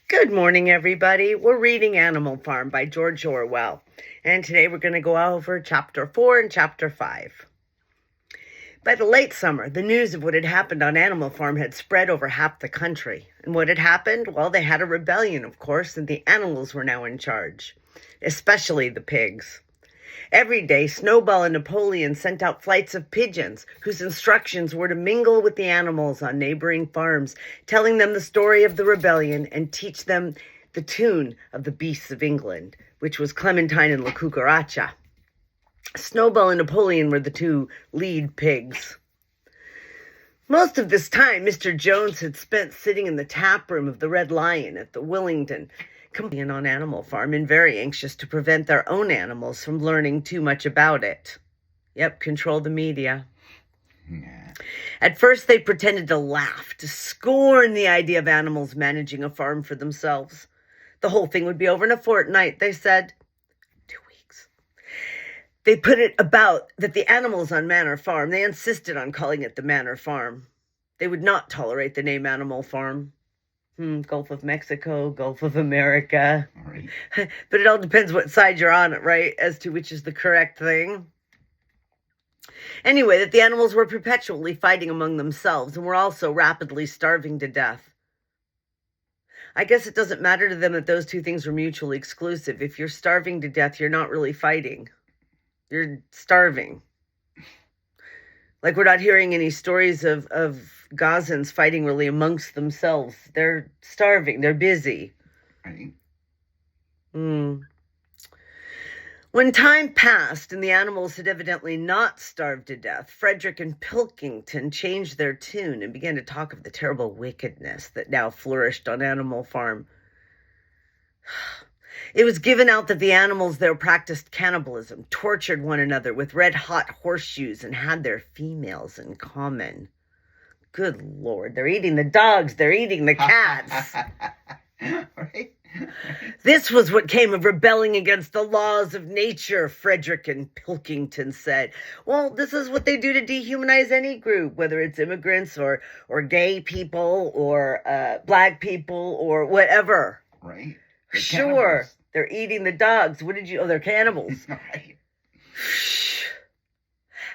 Good morning, everybody. We're reading Animal Farm by George Orwell. And today we're going to go over Chapter 4 and Chapter 5. By the late summer, the news of what had happened on Animal Farm had spread over half the country. And what had happened? Well, they had a rebellion, of course, and the animals were now in charge, especially the pigs. Every day, Snowball and Napoleon sent out flights of pigeons whose instructions were to mingle with the animals on neighboring farms, telling them the story of the rebellion and teach them the tune of the beasts of England, which was Clementine and La Cucaracha. Snowball and Napoleon were the two lead pigs. Most of this time, Mr. Jones had spent sitting in the tap room of the Red Lion at the Willingdon Company on Animal Farm and very anxious to prevent their own animals from learning too much about it. Yep, control the media. Yeah. At first, they pretended to laugh, to scorn the idea of animals managing a farm for themselves. The whole thing would be over in a fortnight, they said. 2 weeks. They put it about that the animals on Manor Farm, they insisted on calling it the Manor Farm. They would not tolerate the name Animal Farm. Gulf of Mexico, Gulf of America. Right. But it all depends what side you're on, right, as to which is the correct thing. Anyway, that the animals were perpetually fighting among themselves and were also rapidly starving to death. I guess it doesn't matter to them that those two things were mutually exclusive. If you're starving to death, you're not really fighting. You're starving. Like, we're not hearing any stories of Gazans fighting really amongst themselves. They're starving. They're busy. Right. When time passed and the animals had evidently not starved to death, Frederick and Pilkington changed their tune and began to talk of the terrible wickedness that now flourished on Animal Farm. It was given out that the animals there practiced cannibalism, tortured one another with red-hot horseshoes, and had their females in common. Good Lord, they're eating the dogs, they're eating the cats. Right? This was what came of rebelling against the laws of nature, Frederick and Pilkington said. Well, this is what they do to dehumanize any group, whether it's immigrants or gay people or black people or whatever. Right. Sure, they're eating the dogs. What did you... Oh, they're cannibals. Right.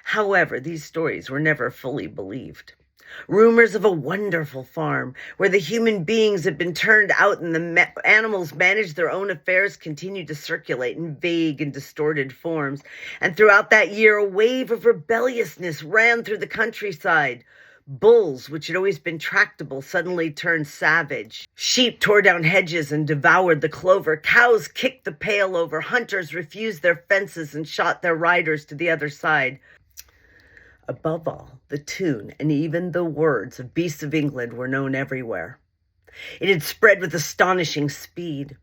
However, these stories were never fully believed. Rumors of a wonderful farm where the human beings had been turned out and the animals managed their own affairs continued to circulate in vague and distorted forms. And throughout that year, a wave of rebelliousness ran through the countryside. Bulls, which had always been tractable, suddenly turned savage. Sheep tore down hedges and devoured the clover. Cows kicked the pail over. Hunters refused their fences and shot their riders to the other side. Above all, the tune and even the words of Beasts of England were known everywhere. It had spread with astonishing speed.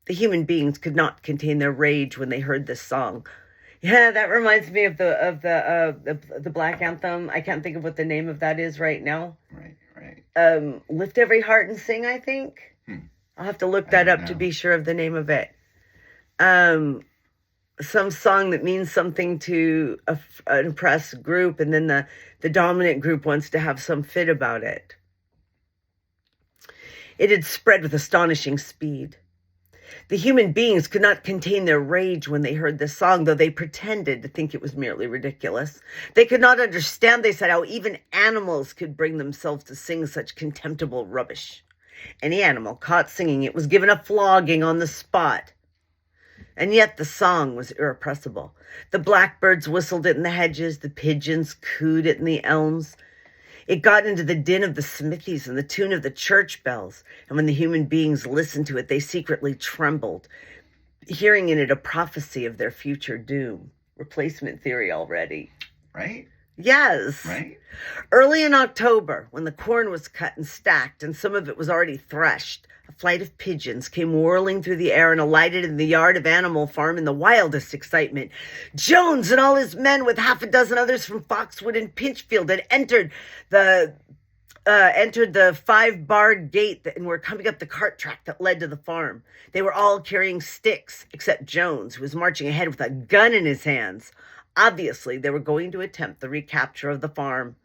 The human beings could not contain their rage when they heard this song. Yeah, that reminds me of the Black Anthem. I can't think of what the name of that is right now. Right. Lift Every Heart and Sing, I think. I'll have to look that up to be sure of the name of it. Some song that means something to an oppressed group, and then the dominant group wants to have some fit about it. It had spread with astonishing speed. The human beings could not contain their rage when they heard this song, though they pretended to think it was merely ridiculous. They could not understand, they said, how even animals could bring themselves to sing such contemptible rubbish. Any animal caught singing it was given a flogging on the spot. And yet the song was irrepressible. The blackbirds whistled it in the hedges, the pigeons cooed it in the elms. It got into the din of the smithies and the tune of the church bells. And when the human beings listened to it, they secretly trembled, hearing in it a prophecy of their future doom. Replacement theory already. Right? Yes. Right. Early in October, when the corn was cut and stacked and some of it was already threshed, a flight of pigeons came whirling through the air and alighted in the yard of Animal Farm in the wildest excitement. Jones and all his men, with half a dozen others from Foxwood and Pinchfield, had entered the 5-barred gate and were coming up the cart track that led to the farm. They were all carrying sticks, except Jones, who was marching ahead with a gun in his hands. Obviously, they were going to attempt the recapture of the farm.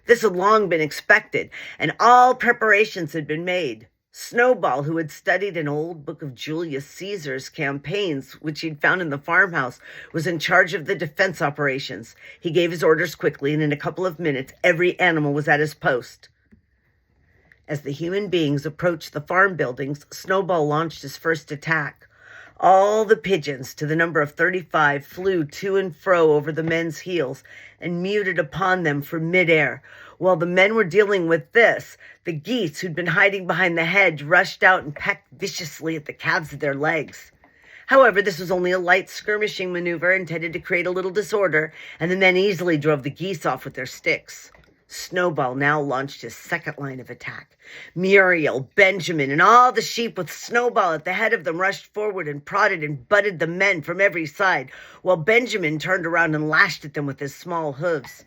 This had long been expected, and all preparations had been made. Snowball, who had studied an old book of Julius Caesar's campaigns, which he'd found in the farmhouse, was in charge of the defense operations. He gave his orders quickly, and in a couple of minutes, every animal was at his post. As the human beings approached the farm buildings, Snowball launched his first attack. All the pigeons, to the number of 35, flew to and fro over the men's heels and muted upon them from midair. While the men were dealing with this, the geese, who'd been hiding behind the hedge, rushed out and pecked viciously at the calves of their legs. However, this was only a light skirmishing maneuver intended to create a little disorder, and the men easily drove the geese off with their sticks. Snowball now launched his second line of attack. Muriel, Benjamin, and all the sheep with Snowball at the head of them rushed forward and prodded and butted the men from every side, while Benjamin turned around and lashed at them with his small hooves.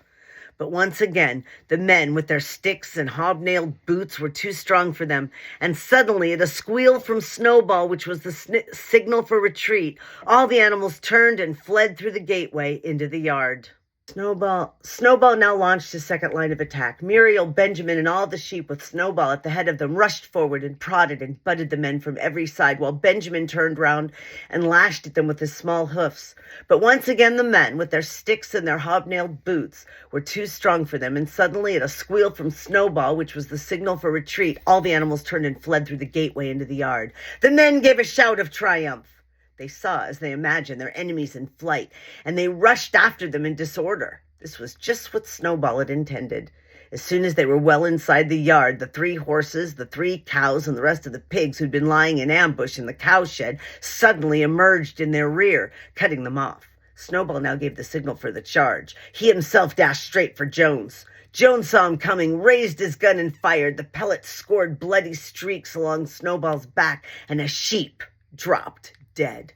But once again, the men with their sticks and hobnailed boots were too strong for them, and suddenly, at a squeal from Snowball, which was the signal for retreat, all the animals turned and fled through the gateway into the yard. Snowball now launched his second line of attack. Muriel, Benjamin, and all the sheep with Snowball at the head of them rushed forward and prodded and butted the men from every side, while Benjamin turned round and lashed at them with his small hoofs. But once again the men, with their sticks and their hobnailed boots, were too strong for them, and suddenly, at a squeal from Snowball, which was the signal for retreat, all the animals turned and fled through the gateway into the yard. The men gave a shout of triumph. They saw, as they imagined, their enemies in flight, and they rushed after them in disorder. This was just what Snowball had intended. As soon as they were well inside the yard, the 3 horses, the 3 cows, and the rest of the pigs who'd been lying in ambush in the cowshed suddenly emerged in their rear, cutting them off. Snowball now gave the signal for the charge. He himself dashed straight for Jones. Jones saw him coming, raised his gun, and fired. The pellets scored bloody streaks along Snowball's back, and a sheep dropped dead.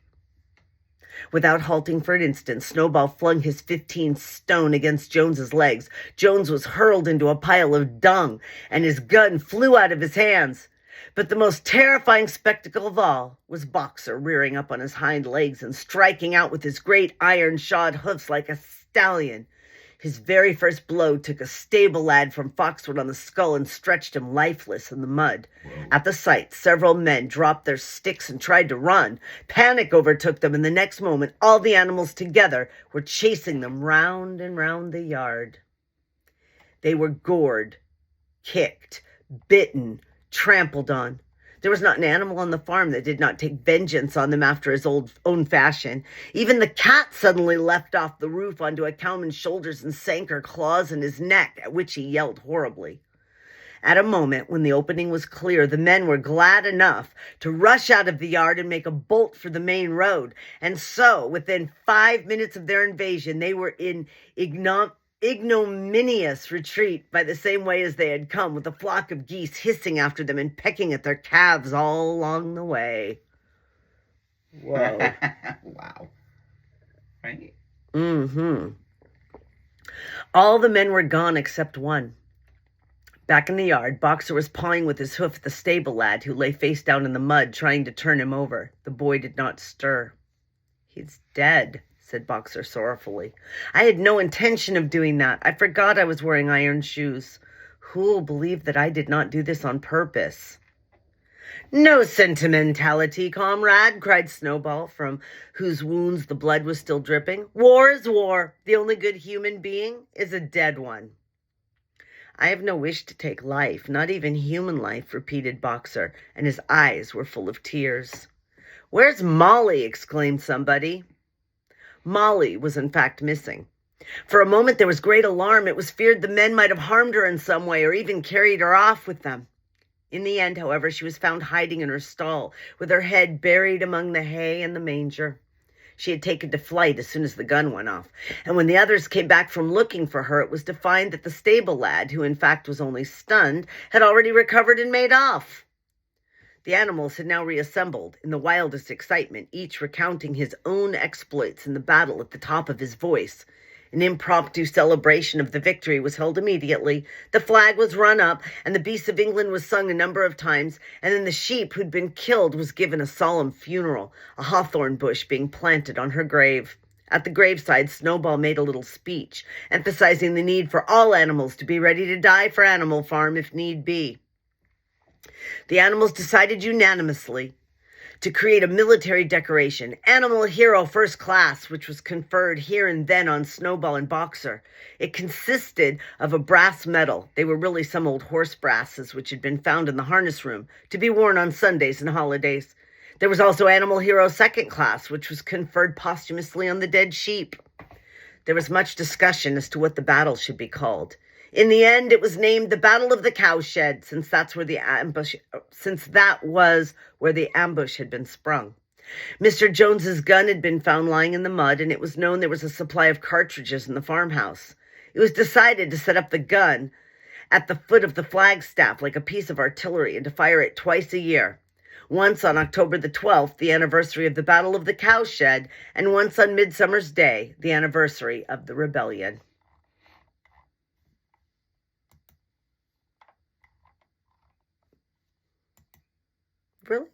Without halting for an instant, Snowball flung his 15 stone against Jones's legs. Jones was hurled into a pile of dung, and his gun flew out of his hands. But the most terrifying spectacle of all was Boxer rearing up on his hind legs and striking out with his great iron-shod hoofs like a stallion. His very first blow took a stable lad from Foxwood on the skull and stretched him lifeless in the mud. Whoa. At the sight, several men dropped their sticks and tried to run. Panic overtook them, and the next moment, all the animals together were chasing them round and round the yard. They were gored, kicked, bitten, trampled on. There was not an animal on the farm that did not take vengeance on them after his own fashion. Even the cat suddenly leapt off the roof onto a cowman's shoulders and sank her claws in his neck, at which he yelled horribly. At a moment when the opening was clear, the men were glad enough to rush out of the yard and make a bolt for the main road. And so, within 5 minutes of their invasion, they were in ignominious retreat by the same way as they had come, with a flock of geese hissing after them and pecking at their calves all along the way. Whoa. Wow. Right? Mm-hmm. All the men were gone except one. Back in the yard, Boxer was pawing with his hoof at the stable lad, who lay face down in the mud, trying to turn him over. The boy did not stir. "He's dead," said Boxer sorrowfully. "I had no intention of doing that. I forgot I was wearing iron shoes. Who'll believe that I did not do this on purpose?" "No sentimentality, comrade," cried Snowball, from whose wounds the blood was still dripping. "War is war. The only good human being is a dead one." "I have no wish to take life, not even human life," repeated Boxer, and his eyes were full of tears. "Where's Molly?" exclaimed somebody. Molly was in fact missing. For a moment there was great alarm. It was feared the men might have harmed her in some way or even carried her off with them. In the end, however, she was found hiding in her stall, with her head buried among the hay and the manger. She had taken to flight as soon as the gun went off, and when the others came back from looking for her, it was to find that the stable lad, who in fact was only stunned, had already recovered and made off. The animals had now reassembled in the wildest excitement, each recounting his own exploits in the battle at the top of his voice. An impromptu celebration of the victory was held immediately. The flag was run up, and the Beasts of England was sung a number of times, and then the sheep who'd been killed was given a solemn funeral, a hawthorn bush being planted on her grave. At the graveside, Snowball made a little speech, emphasizing the need for all animals to be ready to die for Animal Farm if need be. The animals decided unanimously to create a military decoration, Animal Hero First Class, which was conferred here and then on Snowball and Boxer. It consisted of a brass medal. They were really some old horse brasses which had been found in the harness room to be worn on Sundays and holidays. There was also Animal Hero Second Class, which was conferred posthumously on the dead sheep. There was much discussion as to what the battle should be called. In the end, it was named the Battle of the Cowshed, since that was where the ambush had been sprung. Mr. Jones's gun had been found lying in the mud, and it was known there was a supply of cartridges in the farmhouse. It was decided to set up the gun at the foot of the flagstaff like a piece of artillery and to fire it twice a year. Once on October the 12th, the anniversary of the Battle of the Cowshed, and once on Midsummer's Day, the anniversary of the rebellion. Really?